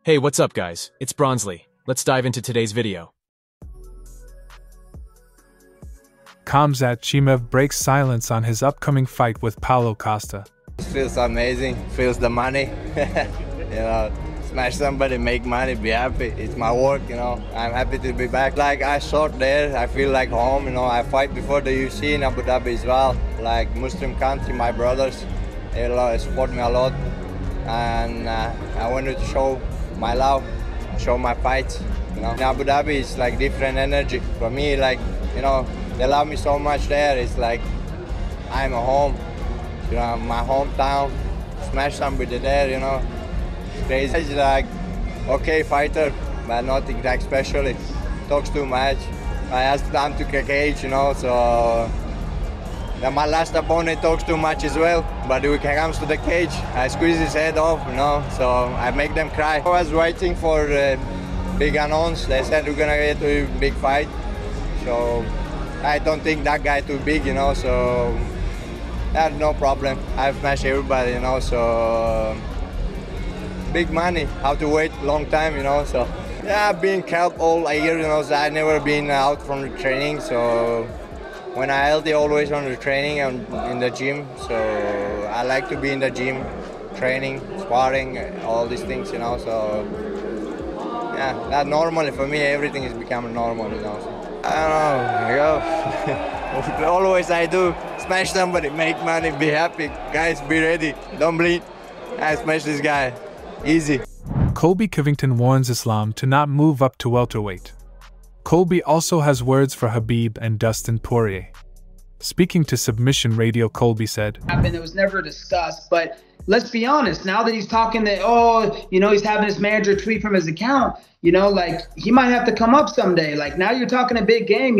Hey, what's up guys? It's Bronsley. Let's dive into today's video. Khamzat Chimaev breaks silence on his upcoming fight with Paulo Costa. It feels amazing, feels the money. Smash somebody, make money, be happy. It's my work, I'm happy to be back. Like I shot there, I feel like home, I fight before the UFC in Abu Dhabi as well. Like Muslim country, my brothers, they support me a lot. And I wanted to show my love, show my fights. In Abu Dhabi, it's like different energy. For me, like, they love me so much there. It's like I'm a home, my hometown. Smash somebody there, It's crazy. It's like, okay fighter, but nothing like specially. Talks too much. I asked them to cage, so my last opponent talks too much as well, but when it comes to the cage, I squeeze his head off, so I make them cry. I was waiting for big announce. They said we're gonna get a big fight, so I don't think that guy too big, so that's no problem. I've smashed everybody, so big money, how to wait long time, so yeah, I've been kept all year, so I never been out from the training, so when I healthy, always on the training and in the gym, so I like to be in the gym, training, sparring, all these things, so yeah, that normally for me, everything is becoming normal, so. I don't know, always I do, smash somebody, make money, be happy, guys, be ready, don't bleed, I smash this guy, easy. Colby Covington warns Islam to not move up to welterweight. Colby also has words for Khabib and Dustin Poirier. Speaking to Submission Radio, Colby said, It was never discussed, but let's be honest, now that he's talking that, he's having his manager tweet from his account, like he might have to come up someday. Like now you're talking a big game,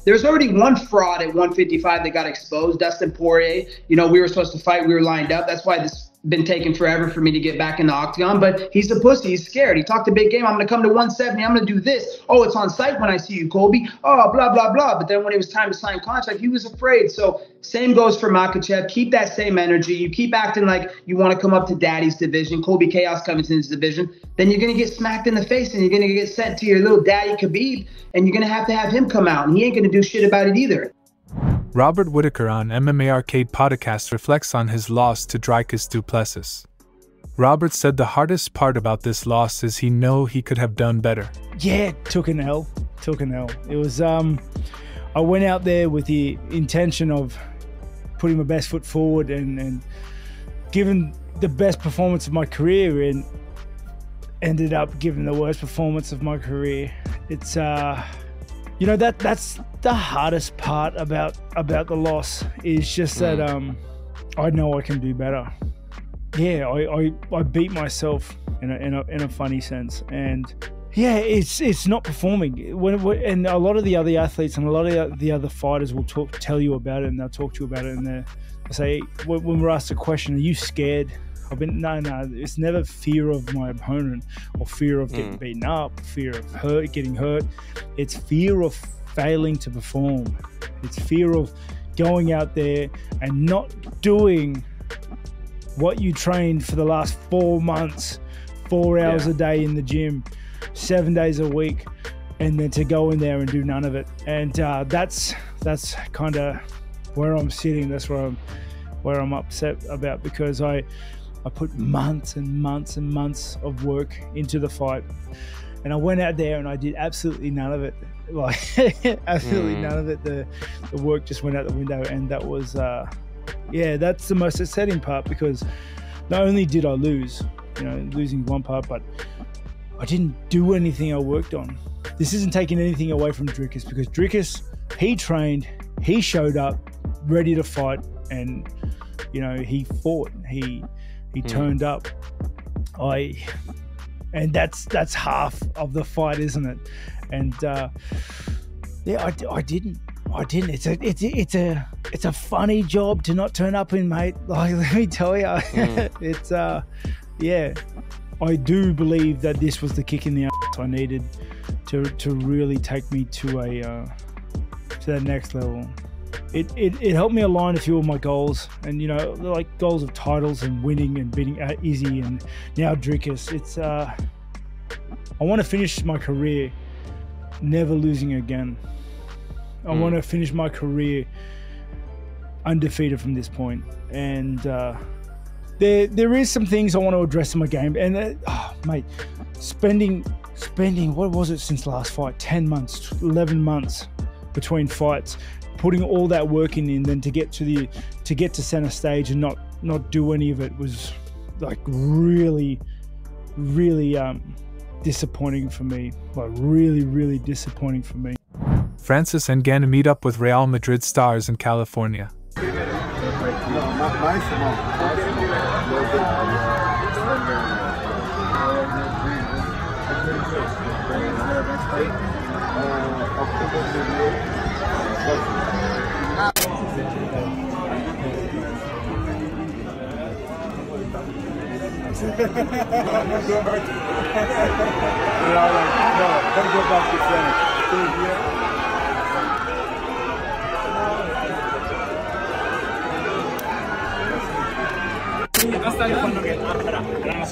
There's already one fraud at 155 that got exposed, Dustin Poirier. We were supposed to fight, we were lined up. That's why this been taking forever for me to get back in the octagon, but he's a pussy. He's scared. He talked a big game. I'm going to come to 170. I'm going to do this. Oh, it's on site when I see you, Colby. Oh, blah, blah, blah. But then when it was time to sign contract, he was afraid. So same goes for Makhachev. Keep that same energy. You keep acting like you want to come up to daddy's division, Colby Chaos Covington's division. Then you're going to get smacked in the face and you're going to get sent to your little daddy Khabib, and you're going to have him come out, and he ain't going to do shit about it either. Robert Whittaker on MMA Arcade podcast reflects on his loss to Dricus Du Plessis. Robert said the hardest part about this loss is he could have done better. Yeah, took an L. It was, I went out there with the intention of putting my best foot forward and giving the best performance of my career, and ended up giving the worst performance of my career. It's, that's the hardest part about the loss, is just that I know I can do better. Yeah, I beat myself in a funny sense, and yeah, it's not performing. And a lot of the other athletes and a lot of the other fighters will tell you about it, and they'll talk to you about it, and they say, when we're asked a question, are you scared? No, it's never fear of my opponent or fear of getting beaten up, fear of getting hurt. It's fear of failing to perform. It's fear of going out there and not doing what you trained for the last 4 months, 4 hours a day in the gym, 7 days a week, and then to go in there and do none of it. And that's kind of where I'm sitting. That's where I'm upset about, because I put months and months and months of work into the fight, and I went out there and I did absolutely none of it. Like absolutely none of it. The work just went out the window, and that was that's the most upsetting part, because not only did I lose, losing one part, but I didn't do anything I worked on. This isn't taking anything away from Dricus, because Dricus, he trained, he showed up ready to fight, and he fought, he turned up. And that's half of the fight, isn't it? And I didn't. It's a funny job to not turn up in, mate. Like, let me tell you, it's I do believe that this was the kick in the ass I needed to really take me to that next level. It helped me align a few of my goals, and like goals of titles and winning and beating Izzy and now Dricus. I want to finish my career never losing again. I want to finish my career undefeated from this point. And there is some things I want to address in my game. And mate, spending what was it since last fight? 10 months, 11 months between fights, putting all that work in, and then to get to center stage and not do any of it was like really disappointing for me. Like really disappointing for me. Francis Ngannou meet up with Real Madrid stars in California.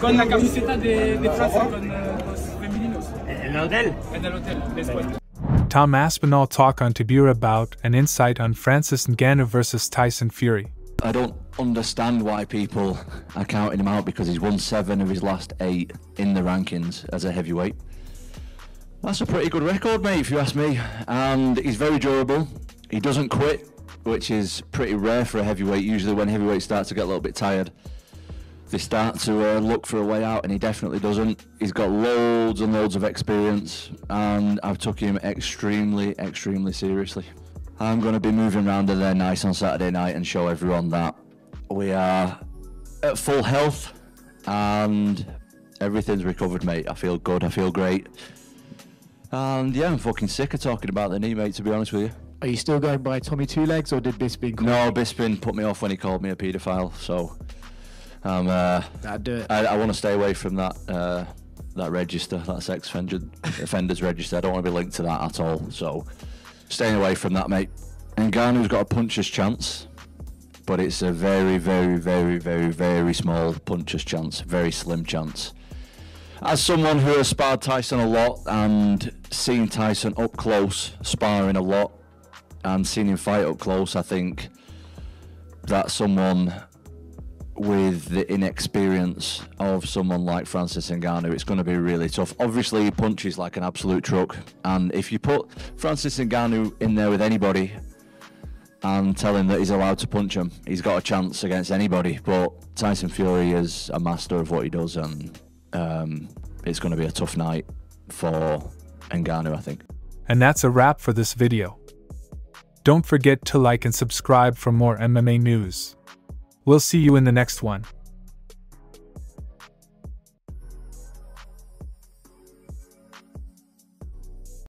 Con la camiseta de Francia con los femeninos. En el hotel, después. Tom Aspinall talk on tybura bout and insight on Francis Ngannou versus Tyson Fury. I don't understand why people are counting him out because he's won 7 of his last 8 in the rankings as a heavyweight. That's a pretty good record, mate, if you ask me. And he's very durable. He doesn't quit, which is pretty rare for a heavyweight. Usually when heavyweights start to get a little bit tired, they start to look for a way out, and he definitely doesn't. He's got loads and loads of experience, and I've took him extremely seriously. I'm going to be moving around in there nice on Saturday night and show everyone that we are at full health and everything's recovered, mate. I feel good, I feel great. And yeah, I'm fucking sick of talking about the knee, mate, to be honest with you. Are you still going by Tommy Two Legs, or did Bisping call No, you? Bisping put me off when he called me a paedophile, so That'd do it. I want to stay away from that register, that sex offenders register. I don't want to be linked to that at all, so staying away from that, mate. Ngannou's got a puncher's chance, but it's a very small puncher's chance, very slim chance. As someone who has sparred Tyson a lot and seen Tyson up close sparring a lot and seen him fight up close, I think that someone with the inexperience of someone like Francis Ngannou, it's going to be really tough. Obviously, he punches like an absolute truck, and if you put Francis Ngannou in there with anybody and tell him that he's allowed to punch him, he's got a chance against anybody. But Tyson Fury is a master of what he does, and it's going to be a tough night for Ngannou, I think. And that's a wrap for this video. Don't forget to like and subscribe for more MMA news. We'll see you in the next one.